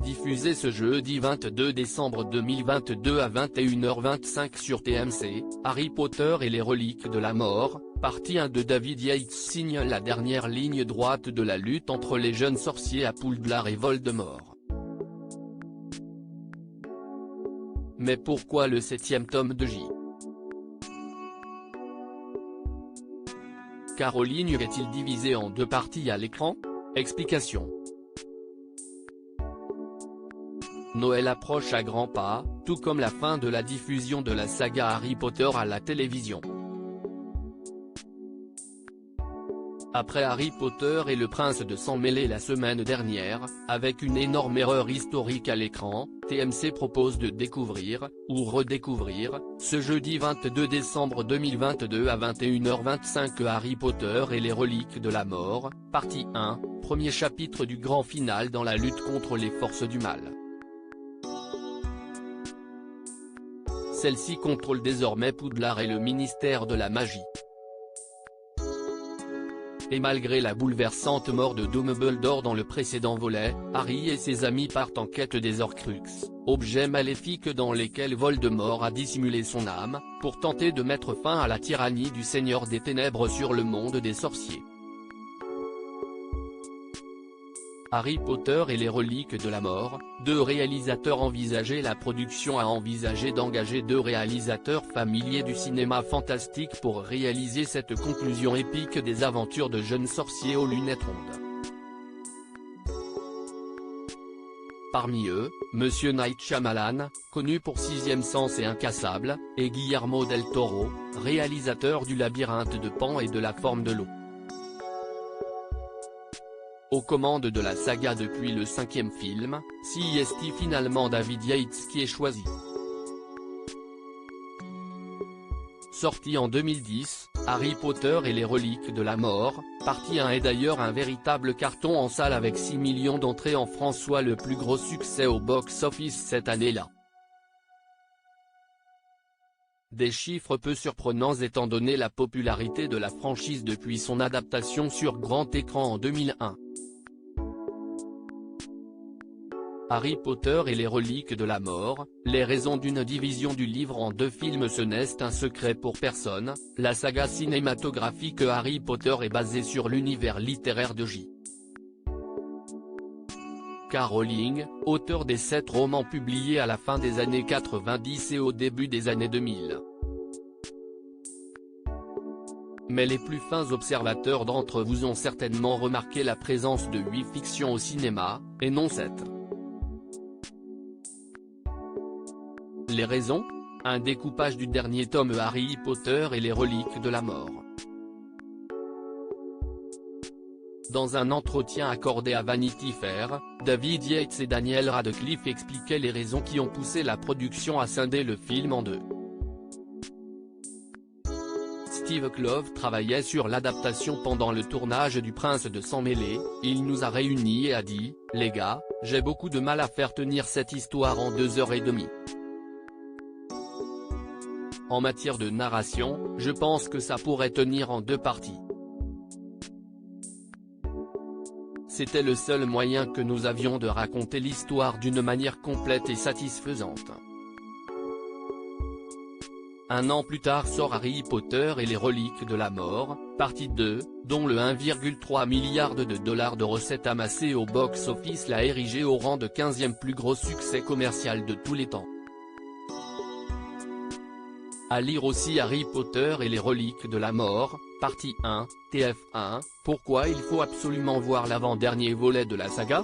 Diffusé ce jeudi 22 décembre 2022 à 21h25 sur TMC, Harry Potter et les reliques de la mort, partie 1 de David Yates signe la dernière ligne droite de la lutte entre les jeunes sorciers à Poudlard et Voldemort. Mais pourquoi le 7e tome de J. Caroline est-il divisé en deux parties à l'écran? Explication. Noël approche à grands pas, tout comme la fin de la diffusion de la saga Harry Potter à la télévision. Après Harry Potter et le Prince de Sang Mêlé la semaine dernière, avec une énorme erreur historique à l'écran, TMC propose de découvrir, ou redécouvrir, ce jeudi 22 décembre 2022 à 21h25 Harry Potter et les reliques de la mort, partie 1, premier chapitre du grand final dans la lutte contre les forces du mal. Celle-ci contrôle désormais Poudlard et le ministère de la magie. Et malgré la bouleversante mort de Dumbledore dans le précédent volet, Harry et ses amis partent en quête des Horcruxes, objets maléfiques dans lesquels Voldemort a dissimulé son âme, pour tenter de mettre fin à la tyrannie du Seigneur des Ténèbres sur le monde des sorciers. Harry Potter et les reliques de la mort, deux réalisateurs envisageaient la production a envisagé d'engager deux réalisateurs familiers du cinéma fantastique pour réaliser cette conclusion épique des aventures de jeunes sorciers aux lunettes rondes. Parmi eux, Monsieur Night Shyamalan, connu pour Sixième Sens et Incassable, et Guillermo del Toro, réalisateur du Labyrinthe de Pan et de La Forme de l'eau. Aux commandes de la saga depuis le 5e film, c'est finalement David Yates qui est choisi. Sorti en 2010, Harry Potter et les reliques de la mort, partie 1 est d'ailleurs un véritable carton en salle avec 6 millions d'entrées en France, soit le plus gros succès au box-office cette année-là. Des chiffres peu surprenants étant donné la popularité de la franchise depuis son adaptation sur grand écran en 2001. Harry Potter et les reliques de la mort, les raisons d'une division du livre en deux films, ce n'est un secret pour personne, la saga cinématographique Harry Potter est basée sur l'univers littéraire de J. K. Rowling, auteur des 7 romans publiés à la fin des années 90 et au début des années 2000. Mais les plus fins observateurs d'entre vous ont certainement remarqué la présence de 8 fictions au cinéma, et non 7. Les raisons? Un découpage du dernier tome Harry Potter et les reliques de la mort. Dans un entretien accordé à Vanity Fair, David Yates et Daniel Radcliffe expliquaient les raisons qui ont poussé la production à scinder le film en deux. Steve Kloves travaillait sur l'adaptation pendant le tournage du Prince de Sang Mêlé, il nous a réunis et a dit « Les gars, j'ai beaucoup de mal à faire tenir cette histoire en 2h30. En matière de narration, je pense que ça pourrait tenir en deux parties. C'était le seul moyen que nous avions de raconter l'histoire d'une manière complète et satisfaisante. » Un an plus tard sort Harry Potter et les reliques de la mort, partie 2, dont le 1,3 milliard de dollars de recettes amassées au box-office l'a érigé au rang de 15e plus gros succès commercial de tous les temps. À lire aussi Harry Potter et les reliques de la mort, partie 1, TF1, pourquoi il faut absolument voir l'avant-dernier volet de la saga?